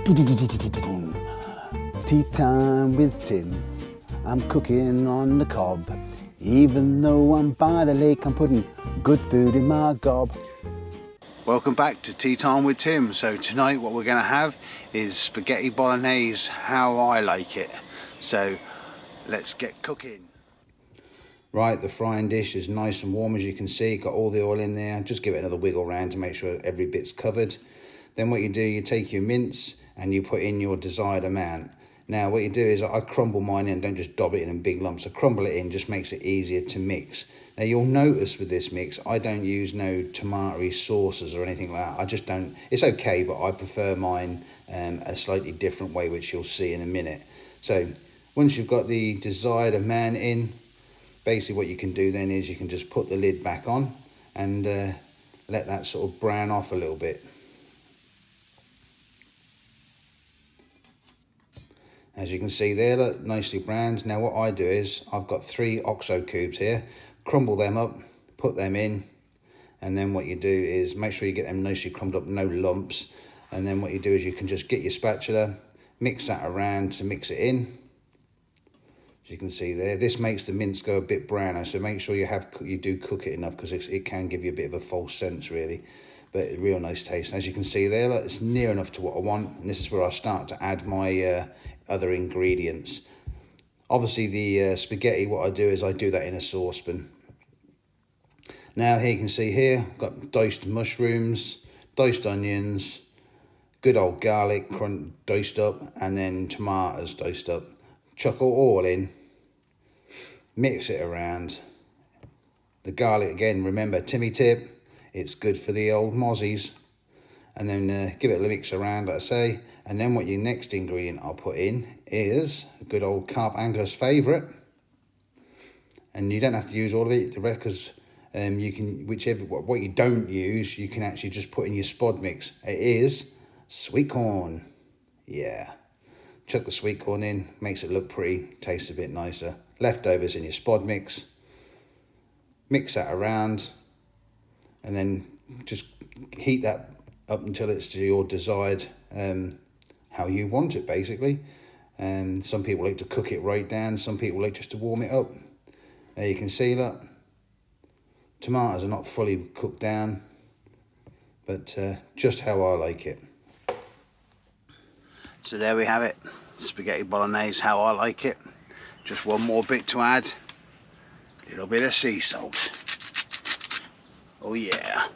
Tea time with Tim. I'm cooking on the cob. Even though I'm by the lake, I'm putting good food in my gob. Welcome back to Tea Time with Tim. So tonight what we're going to have is spaghetti bolognese, how I like it. So let's get cooking. Right, the frying dish is nice and warm, as you can see. Got all the oil in there. Just give it another wiggle round to make sure every bit's covered. Then what you do, you take your mince and you put in your desired amount. Now what you do is I crumble mine in, don't just dob it in big lumps. I crumble it in, just makes it easier to mix. Now you'll notice with this mix, I don't use no tomatoey sauces or anything like that. I just don't, it's okay, but I prefer mine a slightly different way, which you'll see in a minute. So once you've got the desired amount in, basically what you can do then is you can just put the lid back on and let that sort of brown off a little bit. As you can see there, look, nicely browned. Now what I do is, I've got 3 OXO cubes here, crumble them up, put them in, and then what you do is make sure you get them nicely crumbled up, no lumps, and then what you do is you can just get your spatula, mix that around to mix it in. As you can see there, this makes the mince go a bit browner, so make sure you do cook it enough, because it can give you a bit of a false sense really, but a real nice taste. And as you can see there, look, it's near enough to what I want, and this is where I start to add my other ingredients. Obviously the spaghetti, what I do is I do that in a saucepan. Now here you can see here, I've got diced mushrooms, diced onions, good old garlic diced up, and then tomatoes diced up. Chuck it all in, mix it around. The garlic, again, remember, Timmy tip, it's good for the old mozzies. And then give it a mix around, like I say. And then what your next ingredient I'll put in is a good old Carp angler's favourite. And you don't have to use all of it, because you can, what you don't use, you can actually just put in your spod mix. It is sweet corn. Yeah. Chuck the sweet corn in, makes it look pretty, tastes a bit nicer. Leftovers in your spod mix. Mix that around. And then just heat that up until it's to your desired how you want it, basically. And some people like to cook it right down, some people like just to warm it up. There you can see that tomatoes are not fully cooked down, but just how I like it. So there we have it, spaghetti bolognese how I like it. Just one more bit to add, a little bit of sea salt. Oh yeah.